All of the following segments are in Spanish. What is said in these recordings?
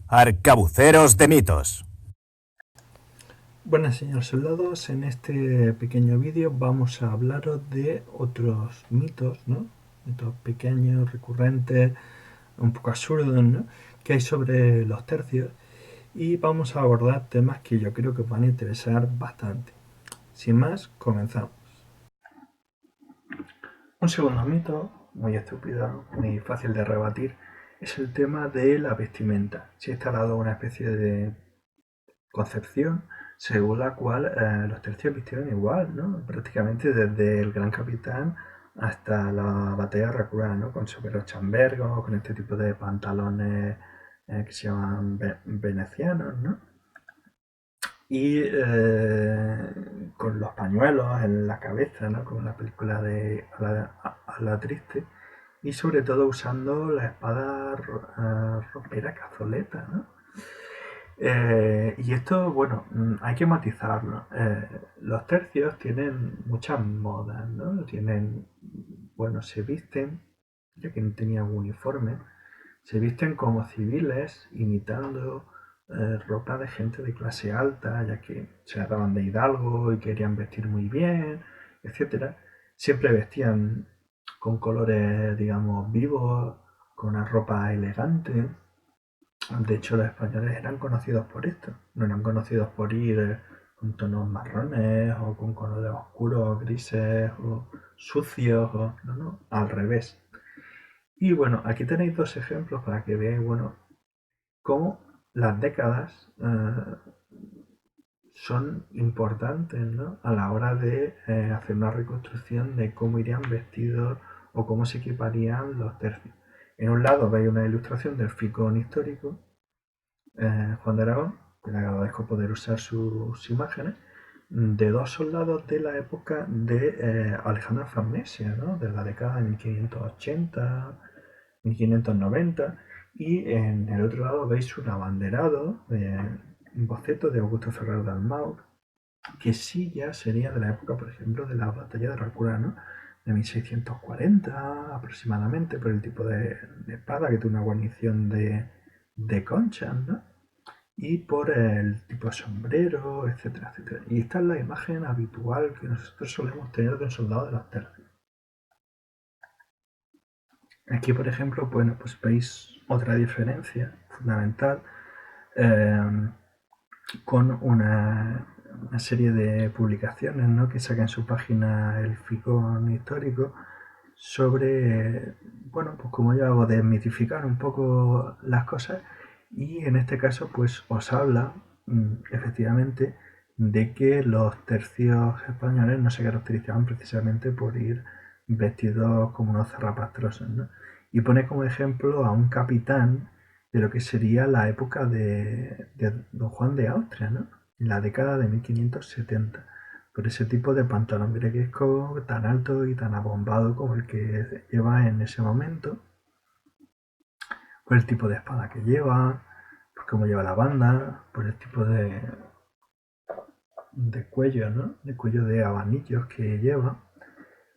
Arcabuceros de mitos. Buenas señores soldados, en este pequeño vídeo vamos a hablaros de otros mitos, ¿no? Mitos pequeños, recurrentes, un poco absurdos, ¿no? Que hay sobre los tercios, y vamos a abordar temas que yo creo que os van a interesar bastante. Sin más, comenzamos. Un segundo mito, muy estúpido, muy fácil de rebatir, es el tema de la vestimenta. Se ha instalado una especie de concepción según la cual los tercios vistieron igual, ¿no? Prácticamente desde el Gran Capitán hasta la batalla de Rakura, ¿no? Con sombreros chambergos, con este tipo de pantalones que se llaman venecianos, ¿no? Y con los pañuelos en la cabeza, ¿no? Como la película de A la Triste, y sobre todo usando la espada rompera cazoleta, ¿no? Y esto, bueno, hay que matizarlo. Los tercios tienen muchas modas, ¿no? Tienen, bueno, se visten, ya que no tenían uniforme, se visten como civiles, imitando ropa de gente de clase alta, ya que se trataban de hidalgo y querían vestir muy bien, etcétera. Siempre vestían con colores, digamos, vivos, con una ropa elegante. De hecho, los españoles eran conocidos por esto. No eran conocidos por ir con tonos marrones o con colores oscuros, grises o sucios. No, no, al revés. Y bueno, aquí tenéis dos ejemplos para que veáis, bueno, cómo las décadas son importantes, ¿no? A la hora de hacer una reconstrucción de cómo irían vestidos o cómo se equiparían los tercios. En un lado veis una ilustración del ficón histórico, Juan de Aragón, que le agradezco poder usar sus imágenes, de dos soldados de la época de Alejandro Farnesio, ¿no? De la década de 1580, 1590, y en el otro lado veis un abanderado, un boceto de Augusto Ferrer Dalmau, que sí ya sería de la época, por ejemplo, de la batalla de Racura, ¿no? De 1640 aproximadamente, por el tipo de espada que tiene una guarnición de conchas, ¿no? Y por el tipo de sombrero, etcétera, etcétera. Y esta es la imagen habitual que nosotros solemos tener de un soldado de los tercios. Aquí, por ejemplo, bueno, pues veis otra diferencia fundamental eh, con una serie de publicaciones, ¿no? Que saca en su página el Ficón Histórico sobre, bueno, pues como yo hago, desmitificar un poco las cosas, y en este caso pues os habla efectivamente de que los tercios españoles no se caracterizaban precisamente por ir vestidos como unos zarrapastrosos, ¿no? Y pone como ejemplo a un capitán de lo que sería la época de Don Juan de Austria, ¿no? En la década de 1570, por ese tipo de pantalón greguesco tan alto y tan abombado como el que lleva en ese momento, por el tipo de espada que lleva, por cómo lleva la banda, por el tipo de cuello, ¿no? De cuello de abanillos que lleva,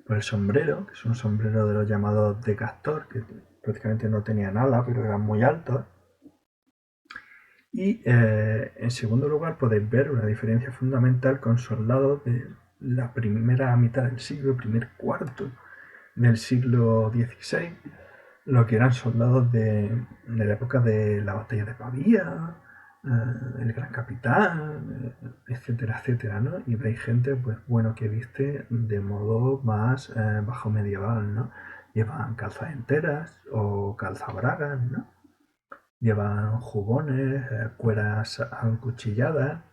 por el sombrero, que es un sombrero de los llamados de castor, que prácticamente no tenían ala, pero eran muy altos. Y en segundo lugar podéis ver una diferencia fundamental con soldados de la primera mitad del siglo, primer cuarto del siglo XVI, lo que eran soldados de la época de la batalla de Pavía, el Gran Capitán, etcétera, etcétera, ¿no? Y veis gente, pues bueno, que viste de modo más bajo medieval, ¿no? Llevan calzas enteras o calzabragas, ¿no? Llevan jubones, cueras acuchilladas,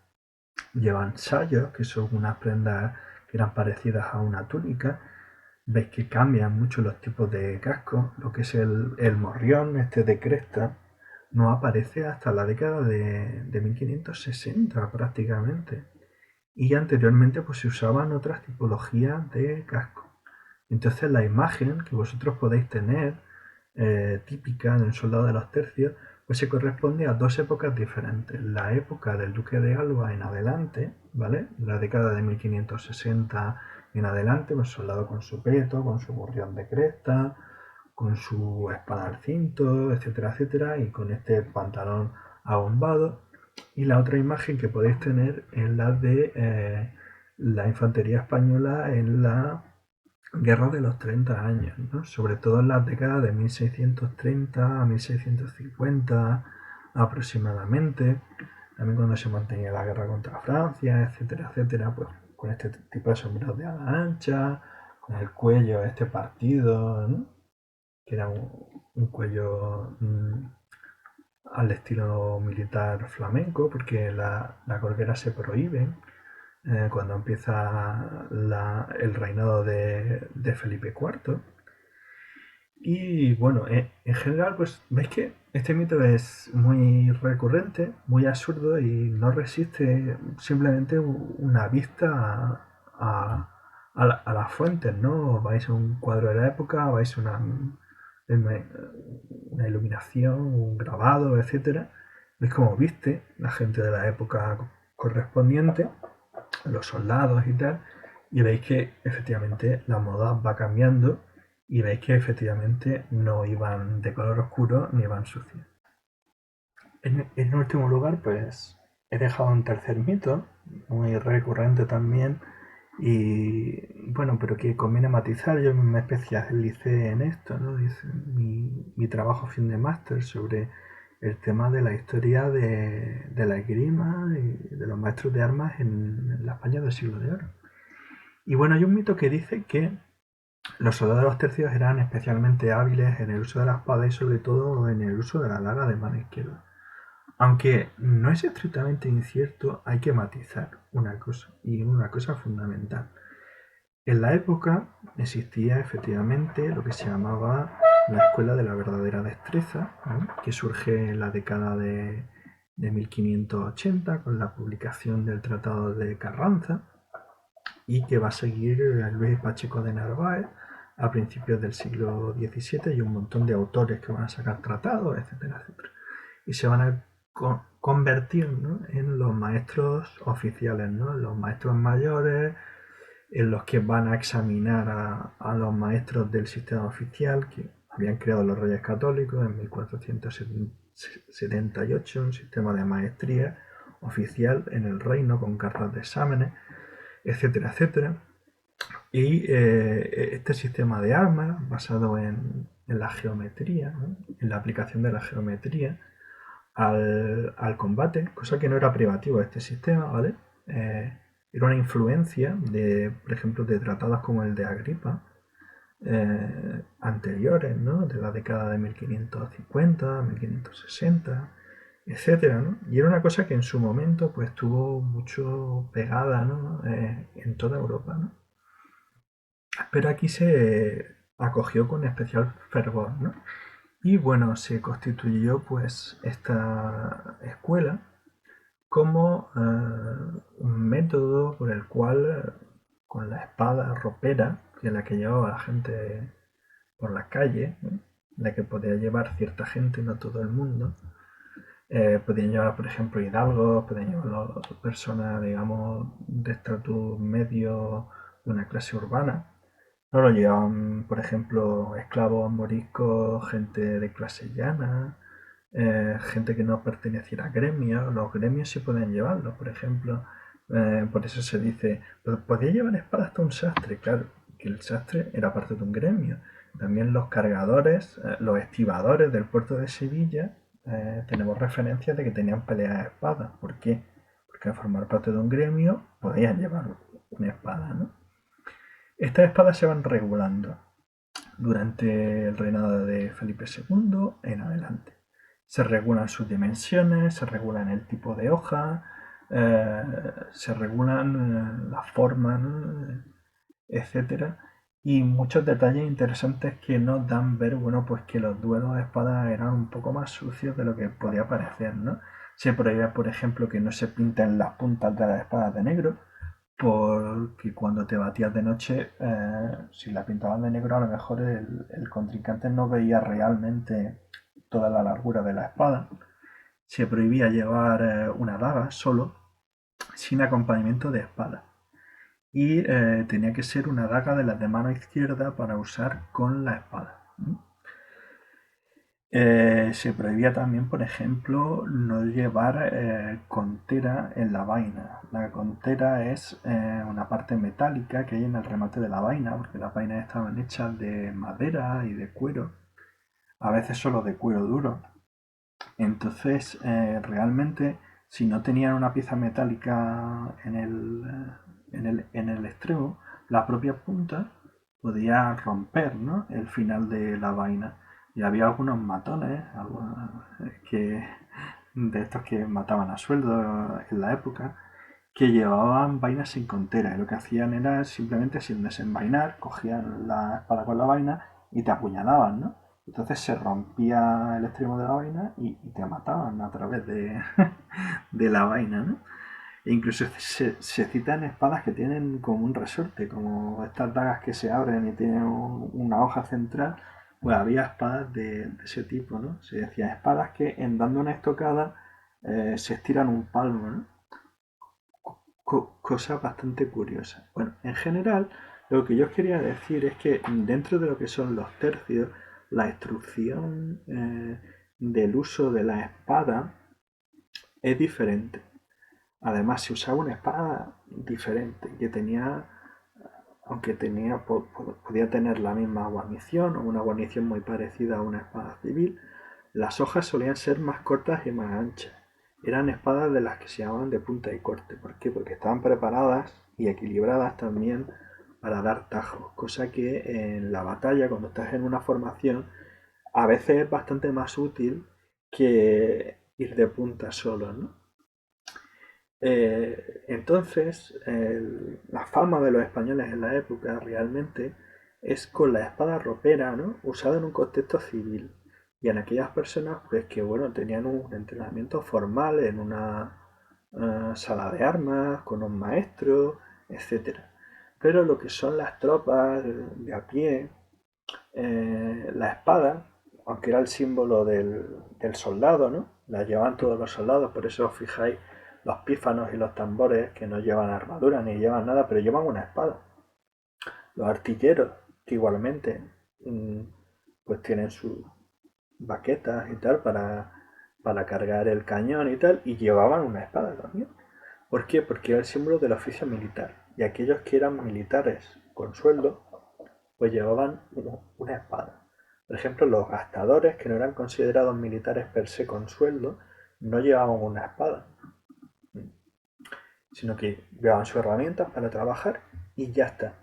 llevan sayos, que son unas prendas que eran parecidas a una túnica. Veis que cambian mucho los tipos de casco. Lo que es el morrión, este de cresta, no aparece hasta la década de 1560 prácticamente. Y anteriormente pues se usaban otras tipologías de casco. Entonces la imagen que vosotros podéis tener típica de un soldado de los tercios, pues se corresponde a dos épocas diferentes. La época del Duque de Alba en adelante, ¿vale? La década de 1560 en adelante, pues soldado con su peto, con su gorrión de cresta, con su espada al cinto, etcétera, etcétera, y con este pantalón abombado. Y la otra imagen que podéis tener es la de la infantería española en la Guerra de los 30 años, ¿no? Sobre todo en las décadas de 1630 a 1650 aproximadamente, también cuando se mantenía la guerra contra Francia, etcétera, etcétera, pues con este tipo de sombreros de ala ancha, con el cuello este partido, ¿no? Que era un cuello al estilo militar flamenco, porque la colguera se prohíbe cuando empieza el reinado de Felipe IV. Y bueno, en general, pues veis que este mito es muy recurrente, muy absurdo y no resiste simplemente una vista a las fuentes, ¿no? Vais a un cuadro de la época, vais a una iluminación, un grabado, etcétera. Veis cómo viste la gente de la época correspondiente, los soldados y tal, y veis que efectivamente la moda va cambiando y veis que efectivamente no iban de color oscuro ni iban sucios. En último lugar, pues he dejado un tercer mito, muy recurrente también, y bueno, pero que conviene matizar. Yo me especialicé en esto, ¿no? Dice mi trabajo fin de máster sobre el tema de la historia de la esgrima y de los maestros de armas en la España del siglo de oro. Y bueno, hay un mito que dice que los soldados tercios eran especialmente hábiles en el uso de la espada y sobre todo en el uso de la daga de mano izquierda. Aunque no es estrictamente incierto, hay que matizar una cosa, y una cosa fundamental. En la época existía efectivamente lo que se llamaba la Escuela de la Verdadera Destreza, ¿no? Que surge en la década de 1580 con la publicación del Tratado de Carranza y que va a seguir Luis Pacheco de Narváez a principios del siglo XVII y un montón de autores que van a sacar tratados, etcétera, etcétera. Y se van a convertir, ¿no?, en los maestros oficiales, ¿no?, los maestros mayores, en los que van a examinar a los maestros del sistema oficial que habían creado los Reyes Católicos en 1478, un sistema de maestría oficial en el reino con cartas de exámenes, etcétera, etcétera. Y este sistema de armas basado en la geometría, ¿no?, en la aplicación de la geometría al combate, cosa que no era privativo de este sistema, ¿vale? Era una influencia de, por ejemplo, de tratados como el de Agripa, anteriores, ¿no?, de la década de 1550, 1560, etcétera, ¿no? Y era una cosa que en su momento pues estuvo mucho pegada, ¿no?, en toda Europa, ¿no? Pero aquí se acogió con especial fervor, ¿no? Y bueno, se constituyó pues esta escuela como un método por el cual con la espada ropera, que es la que llevaba la gente por la calle, ¿no?, la que podía llevar cierta gente, no todo el mundo, podían llevar, por ejemplo, hidalgos, podían llevar personas, digamos, de estatus medio de una clase urbana. No lo llevaban, por ejemplo, esclavos, moriscos, gente de clase llana, gente que no perteneciera a gremios. Los gremios sí pueden llevarlo, por ejemplo. Por eso se dice, ¿podía llevar espada hasta un sastre? Claro, que el sastre era parte de un gremio. También los cargadores, los estibadores del puerto de Sevilla, tenemos referencias de que tenían peleas de espadas. ¿Por qué? Porque al formar parte de un gremio podían llevar una espada, ¿no? Estas espadas se van regulando durante el reinado de Felipe II en adelante. Se regulan sus dimensiones, se regulan el tipo de hoja, se regulan la forma, ¿no?, etcétera. Y muchos detalles interesantes que nos dan ver, bueno, pues que los duelos de espadas eran un poco más sucios de lo que podía parecer, ¿no? Se prohíbe, por ejemplo, que no se pinten las puntas de las espadas de negro, porque cuando te batías de noche, si la pintaban de negro, a lo mejor el contrincante no veía realmente toda la largura de la espada. Se prohibía llevar una daga solo, sin acompañamiento de espada. Y tenía que ser una daga de las de mano izquierda para usar con la espada. Se prohibía también, por ejemplo, no llevar contera en la vaina. La contera es una parte metálica que hay en el remate de la vaina, porque las vainas estaban hechas de madera y de cuero, a veces solo de cuero duro. Entonces, realmente, si no tenían una pieza metálica en el extremo, la propia punta podía romper, ¿no?, el final de la vaina. Y había algunos matones, que, de estos que mataban a sueldo en la época, que llevaban vainas sin contera. Y lo que hacían era simplemente sin desenvainar, cogían la espada con la vaina y te apuñalaban, ¿no? Entonces se rompía el extremo de la vaina y te mataban a través de la vaina, ¿no? E incluso se citan espadas que tienen como un resorte, como estas dagas que se abren y tienen una hoja central. Pues había espadas de ese tipo, ¿no? Se decían espadas que en dando una estocada se estiran un palmo, ¿no? Cosa bastante curiosa. Bueno, en general, lo que yo os quería decir es que dentro de lo que son los tercios, la instrucción del uso de la espada es diferente. Además, se usaba una espada diferente, que tenía, aunque podía tener la misma guarnición o una guarnición muy parecida a una espada civil, las hojas solían ser más cortas y más anchas. Eran espadas de las que se llamaban de punta y corte. ¿Por qué? Porque estaban preparadas y equilibradas también para dar tajos, cosa que en la batalla, cuando estás en una formación, a veces es bastante más útil que ir de punta solo, ¿no? Entonces, la fama de los españoles en la época realmente es con la espada ropera, ¿no?, usada en un contexto civil. Y en aquellas personas pues que bueno, tenían un entrenamiento formal en una sala de armas, con un maestro, etcétera. Pero lo que son las tropas de a pie, la espada, aunque era el símbolo del soldado, ¿no?, la llevaban todos los soldados, por eso os fijáis los pífanos y los tambores que no llevan armadura ni llevan nada, pero llevan una espada. Los artilleros, que igualmente pues tienen sus baquetas y tal para cargar el cañón y tal, y llevaban una espada también. ¿Por qué? Porque era el símbolo del oficio militar. Y aquellos que eran militares con sueldo, pues llevaban una espada. Por ejemplo, los gastadores, que no eran considerados militares per se con sueldo, no llevaban una espada, sino que llevaban sus herramientas para trabajar y ya está.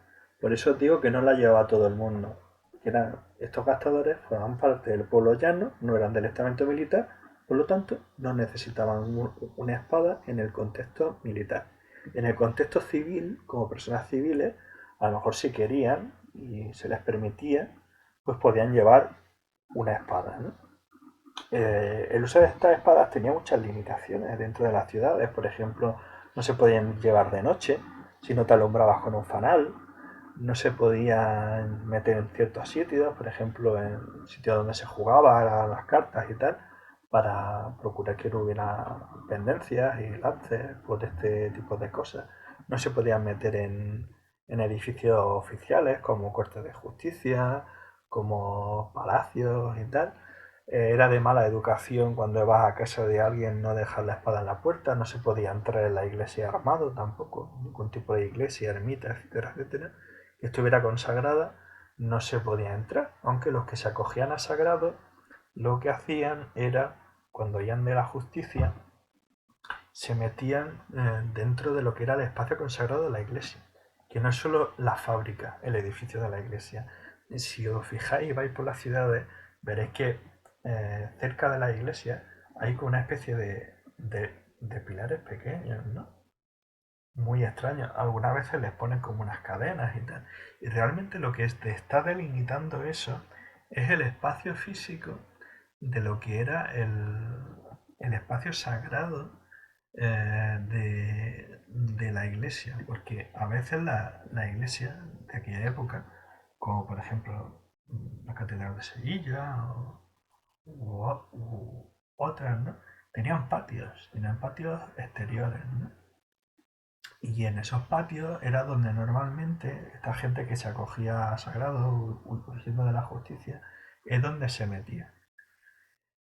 Por eso os digo que no la llevaba todo el mundo. Estos gastadores formaban parte del pueblo llano, no eran del estamento militar, por lo tanto no necesitaban una espada en el contexto militar. En el contexto civil, como personas civiles, a lo mejor si querían y se les permitía, pues podían llevar una espada, ¿no? El uso de estas espadas tenía muchas limitaciones dentro de las ciudades. Por ejemplo, no se podían llevar de noche si no te alumbrabas con un fanal. No se podían meter en ciertos sitios, por ejemplo, en sitios donde se jugaba a las cartas y tal, para procurar que no hubiera pendencias y lances por este tipo de cosas. No se podían meter en edificios oficiales como cortes de justicia, como palacios y tal. Era de mala educación cuando vas a casa de alguien no dejar la espada en la puerta, no se podía entrar en la iglesia armado tampoco, ningún tipo de iglesia, ermita, etcétera, etcétera, que estuviera consagrada, no se podía entrar, aunque los que se acogían a sagrado lo que hacían era, cuando iban de la justicia, se metían dentro de lo que era el espacio consagrado de la iglesia, que no es solo la fábrica, el edificio de la iglesia. Si os fijáis y vais por las ciudades, veréis que cerca de la iglesia hay como una especie de pilares pequeños, ¿no? Muy extraños. Algunas veces les ponen como unas cadenas y tal. Y realmente lo que te está delimitando eso es el espacio físico de lo que era el espacio sagrado de la iglesia, porque a veces la iglesia de aquella época, como por ejemplo la Catedral de Sevilla u otras, ¿no?, tenían patios exteriores, ¿no? Y en esos patios era donde normalmente esta gente que se acogía a sagrado, huyendo de la justicia, es donde se metía.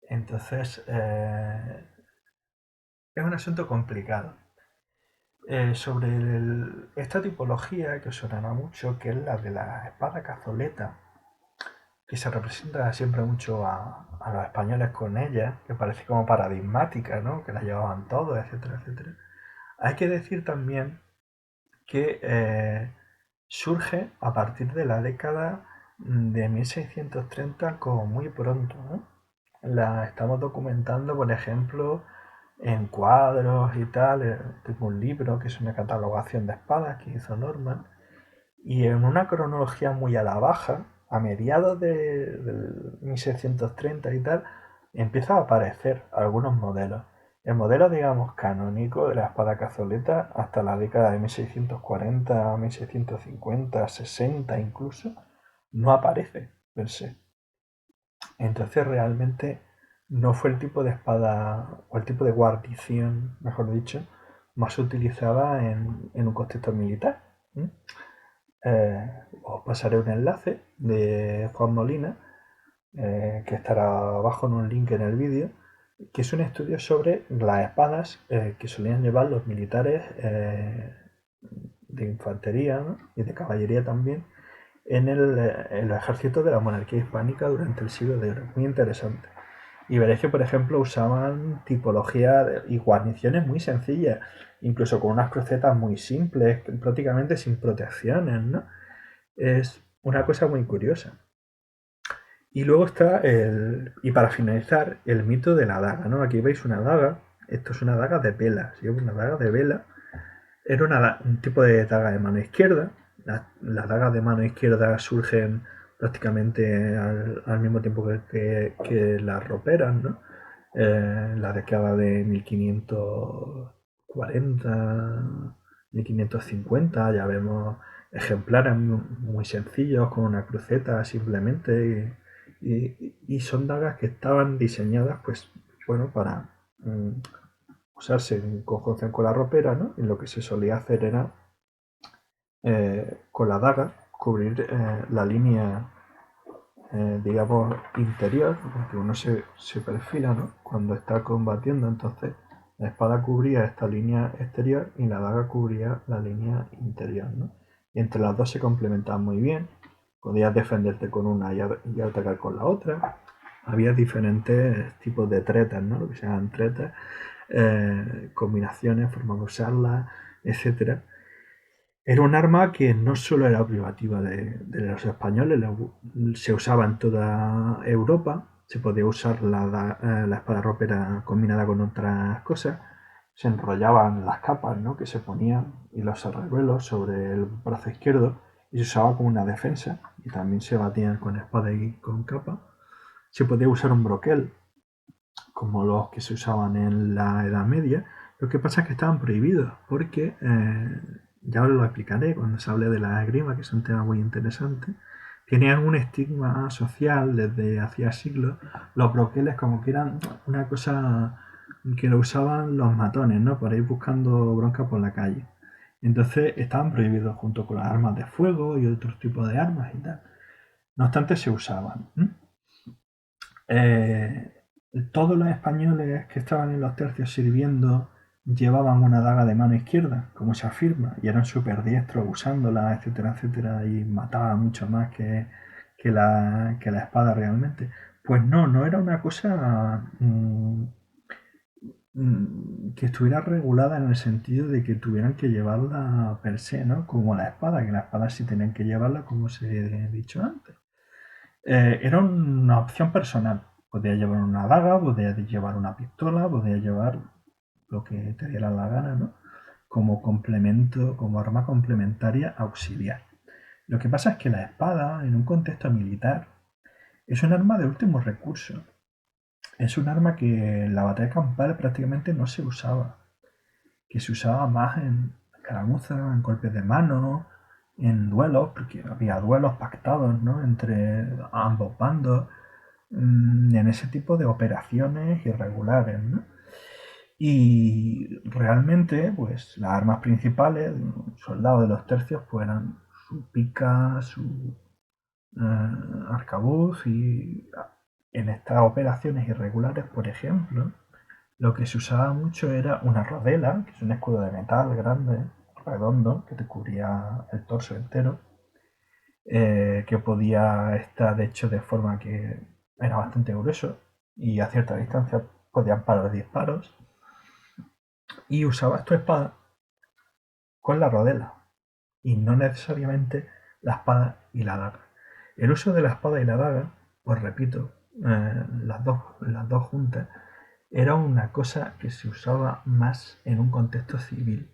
Entonces, es un asunto complicado. Sobre esta tipología que os sonará mucho, que es la de la espada cazoleta, que se representa siempre mucho a los españoles con ella, que parece como paradigmática, ¿no? Que la llevaban todos, etcétera, etcétera. Hay que decir también que surge a partir de la década de 1630 como muy pronto, ¿no? La estamos documentando, por ejemplo, en cuadros y tal. Tengo un libro que es una catalogación de espadas que hizo Norman, y en una cronología muy a la baja, a mediados del 1630 y tal, empiezan a aparecer algunos modelos. El modelo, digamos, canónico de la espada cazoleta hasta la década de 1640, 1650, 60 incluso, no aparece per se. Entonces realmente no fue el tipo de espada o el tipo de guarnición, mejor dicho, más utilizada en un contexto militar. ¿Mm? Os pasaré un enlace de Juan Molina, que estará abajo en un link en el vídeo, que es un estudio sobre las espadas que solían llevar los militares de infantería, ¿no? Y de caballería también en el ejército de la monarquía hispánica durante el siglo de oro. Muy interesante. Y veréis que, por ejemplo, usaban tipología y guarniciones muy sencillas, incluso con unas crucetas muy simples, prácticamente sin protecciones, ¿no? Es una cosa muy curiosa. Y luego está y para finalizar, el mito de la daga, ¿no? Aquí veis una daga, esto es una daga de vela, ¿sí? Una daga de vela. Era un tipo de daga de mano izquierda. Las dagas de mano izquierda surgen prácticamente al mismo tiempo que las roperas, ¿no? La década de 1540, 1550, ya vemos ejemplares muy sencillos con una cruceta simplemente, y son dagas que estaban diseñadas, pues, bueno, para usarse en conjunción con la ropera, ¿no? Y lo que se solía hacer era, con la daga, cubrir la línea, digamos, interior, porque uno se perfila, ¿no? Cuando está combatiendo, entonces la espada cubría esta línea exterior y la daga cubría la línea interior, ¿no? Y entre las dos se complementaban muy bien. Podías defenderte con una y atacar con la otra. Había diferentes tipos de tretas, ¿no? Lo que se llaman tretas, combinaciones, formas de usarla, etcétera. Era un arma que no solo era privativa de los españoles, se usaba en toda Europa, se podía usar la espada ropera combinada con otras cosas, se enrollaban las capas, ¿no? Que se ponían y los arreluelos sobre el brazo izquierdo, y se usaba como una defensa, y también se batían con espada y con capa. Se podía usar un broquel, como los que se usaban en la Edad Media. Lo que pasa es que estaban prohibidos porque, ya os lo explicaré cuando se hable de la esgrima, que es un tema muy interesante, tenían un estigma social desde hacía siglos. Los broqueles como que eran una cosa que lo usaban los matones, ¿no? Por ir buscando bronca por la calle. Entonces estaban prohibidos junto con las armas de fuego y otros tipos de armas y tal. No obstante, se usaban. Eh, Todos los españoles que estaban en los tercios sirviendo llevaban una daga de mano izquierda, como se afirma, y eran súper diestros usándola, etcétera, etcétera, y mataban mucho más que la espada realmente. Pues no, no era una cosa que estuviera regulada en el sentido de que tuvieran que llevarla per se, ¿no? Como la espada, que la espada sí tenían que llevarla, como se he dicho antes. Era una opción personal. Podías llevar una daga, podías llevar una pistola, podías llevar lo que te diera la gana, ¿no? Como complemento, como arma complementaria auxiliar. Lo que pasa es que la espada, en un contexto militar, es un arma de último recurso. Es un arma que en la batalla campal prácticamente no se usaba, que se usaba más en escaramuzas, en golpes de mano, en duelos, porque había duelos pactados, ¿no? Entre ambos bandos, en ese tipo de operaciones irregulares, ¿no? Y realmente, pues las armas principales de un soldado de los tercios pues, eran su pica, su arcabuz y en estas operaciones irregulares, por ejemplo, lo que se usaba mucho era una rodela, que es un escudo de metal grande, redondo, que te cubría el torso entero, que podía estar hecho de forma que era bastante grueso y a cierta distancia podían parar disparos. Y usabas tu espada con la rodela y no necesariamente la espada y la daga. El uso de la espada y la daga, os repito, las dos juntas, era una cosa que se usaba más en un contexto civil,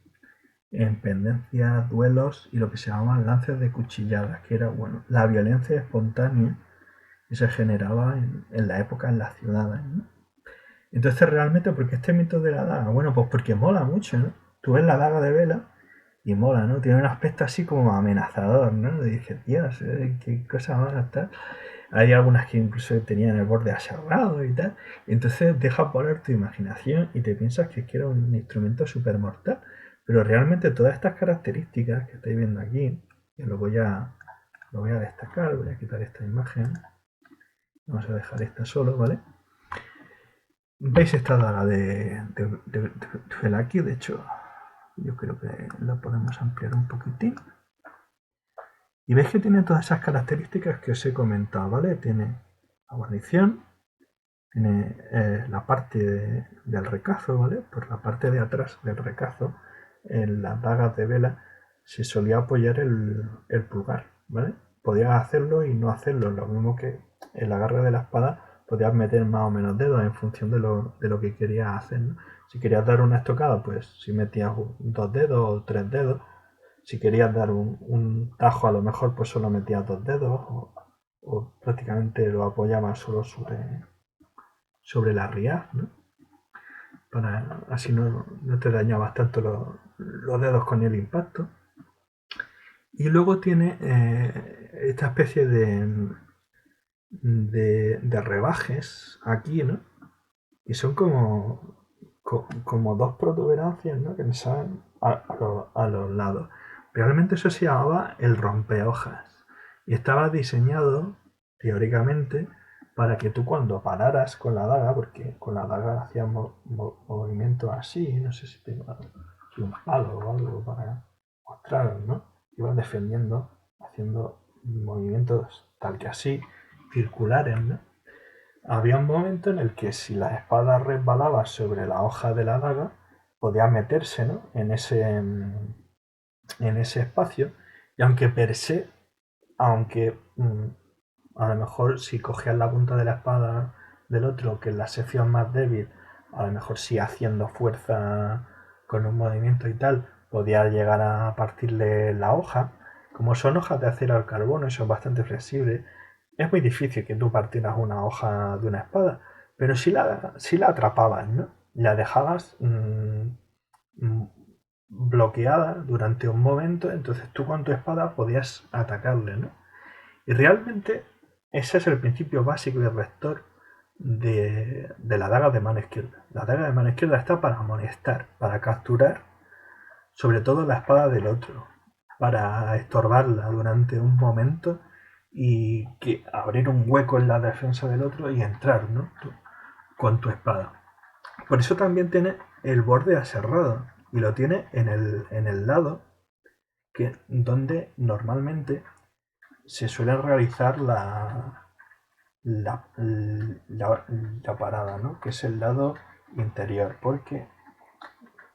en pendencias, duelos y lo que se llamaban lances de cuchilladas, que era bueno, la violencia espontánea que se generaba en la época en las ciudades, ¿no? Entonces realmente, ¿por qué este mito de la daga? Bueno, pues porque mola mucho, ¿no? Tú ves la daga de Vela y mola, ¿no? Tiene un aspecto así como amenazador, ¿no? Y dices, Dios, qué cosa van a estar. Hay algunas que incluso tenían el borde aserrado y tal. Y entonces deja poner tu imaginación y te piensas que era un instrumento súper mortal. Pero realmente todas estas características que estáis viendo aquí, que lo voy a destacar, voy a quitar esta imagen. Vamos a dejar esta solo, ¿vale? ¿Veis esta daga de Felaki? De hecho, yo creo que la podemos ampliar un poquitín. Y veis que tiene todas esas características que os he comentado, ¿vale? Tiene la guarnición, tiene la parte del recazo, ¿vale? Por la parte de atrás del recazo, en las dagas de Vela, se solía apoyar el pulgar, ¿vale? Podías hacerlo y no hacerlo, lo mismo que el agarre de la espada podías meter más o menos dedos en función de lo que querías hacer, ¿no? Si querías dar una estocada, pues si metías dos dedos o tres dedos. Si querías dar un tajo, a lo mejor pues solo metías dos dedos o prácticamente lo apoyabas solo sobre la ría, ¿no? Para así no te dañabas tanto los dedos con el impacto. Y luego tiene esta especie de rebajes aquí, ¿no? Y son como dos protuberancias, ¿no? Que me salen a los lados. Realmente eso se llamaba el rompehojas. Y estaba diseñado, teóricamente, para que tú cuando pararas con la daga, porque con la daga hacías movimientos así, no sé si tengo aquí un palo o algo para mostraros, ¿no? Ibas defendiendo, haciendo movimientos tal que así, circulares, ¿no? Había un momento en el que si la espada resbalaba sobre la hoja de la daga, podía meterse, ¿no? En ese espacio. Y aunque per se, aunque a lo mejor si cogías la punta de la espada del otro, que es la sección más débil, a lo mejor si haciendo fuerza con un movimiento y tal, podía llegar a partirle la hoja. Como son hojas de acero al carbono y son bastante flexibles, es muy difícil que tú partieras una hoja de una espada, pero si la atrapabas, ¿no? La dejabas bloqueada durante un momento, entonces tú con tu espada podías atacarle, ¿no? Y realmente ese es el principio básico y rector de la daga de mano izquierda. La daga de mano izquierda está para amonestar, para capturar sobre todo la espada del otro, para estorbarla durante un momento y que abrir un hueco en la defensa del otro y entrar, ¿no? Con tu espada. Por eso también tiene el borde aserrado y lo tiene en el lado donde normalmente se suele realizar la parada, ¿no? Que es el lado interior, porque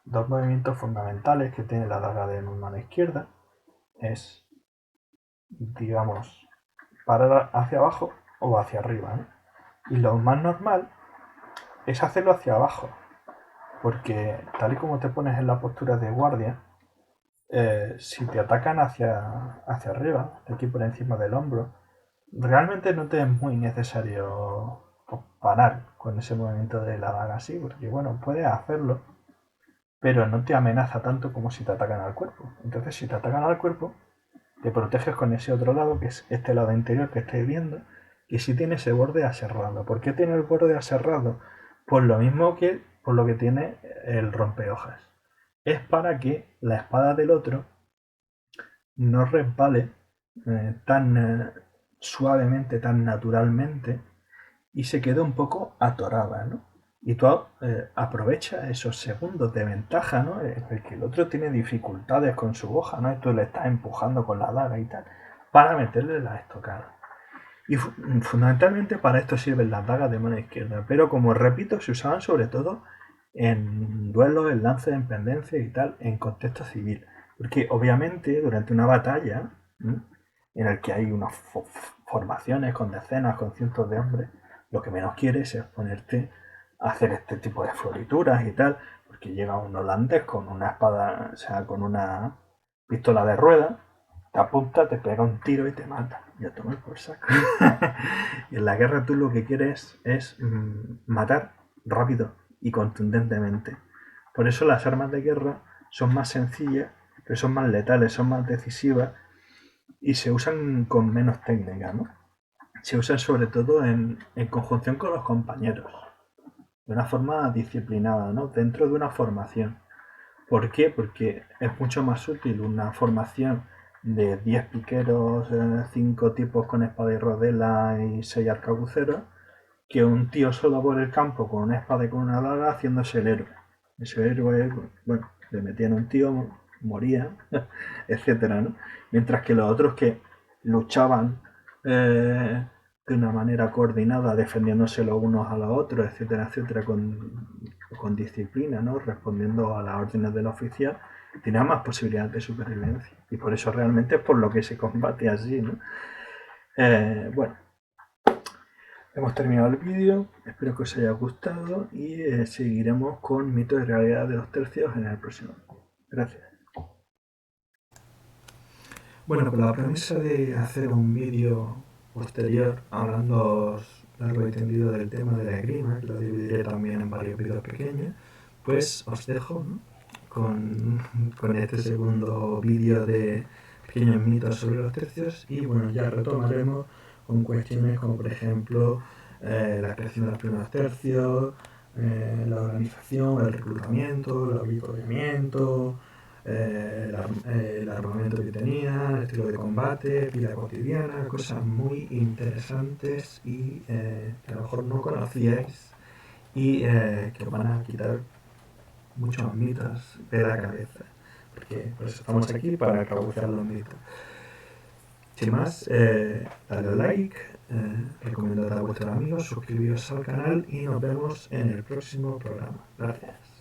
dos movimientos fundamentales que tiene la daga de mano izquierda es, digamos, parar hacia abajo o hacia arriba, ¿no? Y lo más normal es hacerlo hacia abajo, porque tal y como te pones en la postura de guardia, si te atacan hacia arriba, aquí por encima del hombro, realmente no te es muy necesario parar con ese movimiento de la daga así, porque bueno, puedes hacerlo, pero no te amenaza tanto como si te atacan al cuerpo. Entonces, si te atacan al cuerpo, te proteges con ese otro lado, que es este lado interior que estáis viendo, que sí tiene ese borde aserrado. ¿Por qué tiene el borde aserrado? Pues lo mismo que por lo que tiene el rompehojas. Es para que la espada del otro no resbale tan suavemente, tan naturalmente, y se queda un poco atorada, ¿no? Y tú aprovechas esos segundos de ventaja, ¿no? En el que el otro tiene dificultades con su hoja, ¿no? Y tú le estás empujando con la daga y tal, para meterle la estocada. Y fundamentalmente para esto sirven las dagas de mano izquierda, pero como repito, se usaban sobre todo en duelos, en lances, en pendencias y tal, en contexto civil. Porque obviamente durante una batalla, ¿m?, en el que hay unas formaciones con decenas, con cientos de hombres, lo que menos quieres es ponerte a hacer este tipo de florituras y tal, porque llega un holandés con una espada, o sea, con una pistola de rueda, te apunta, te pega un tiro y te mata. Y a tomar por saco. Y en la guerra tú lo que quieres es matar rápido y contundentemente. Por eso las armas de guerra son más sencillas, pero son más letales, son más decisivas y se usan con menos técnica, ¿no? Se usan sobre todo en conjunción con los compañeros, de una forma disciplinada, ¿no? Dentro de una formación. ¿Por qué? Porque es mucho más útil una formación de 10 piqueros, 5 tipos con espada y rodela y 6 arcabuceros, que un tío solo por el campo con una espada y con una daga haciéndose el héroe. Ese héroe, bueno, le metían a un tío, moría, etcétera, ¿no? Mientras que los otros que luchaban de una manera coordinada, defendiéndose los unos a los otros, etcétera, etcétera, con disciplina, ¿no? Respondiendo a las órdenes del oficial, tenían más posibilidades de supervivencia. Y por eso realmente es por lo que se combate así, ¿no? Bueno, hemos terminado el vídeo, espero que os haya gustado y seguiremos con mitos y realidad de los tercios en el próximo. Gracias. Bueno, con la promesa de hacer un vídeo posterior hablando largo y tendido del tema de la esgrima, que lo dividiré también en varios vídeos pequeños, pues os dejo, ¿no?, con este segundo vídeo de pequeños mitos sobre los tercios y bueno, ya retomaremos con cuestiones como por ejemplo la creación de los primeros tercios, la organización, el reclutamiento, el avituallamiento, el armamento que tenía, el estilo de combate, vida cotidiana, cosas muy interesantes y que a lo mejor no conocíais y que os van a quitar muchos mitos de la cabeza, porque pues, estamos aquí para cabucear los mitos. Sin más, dale like, recomendad a vuestros amigos, suscribiros al canal y nos vemos en el próximo programa. Gracias.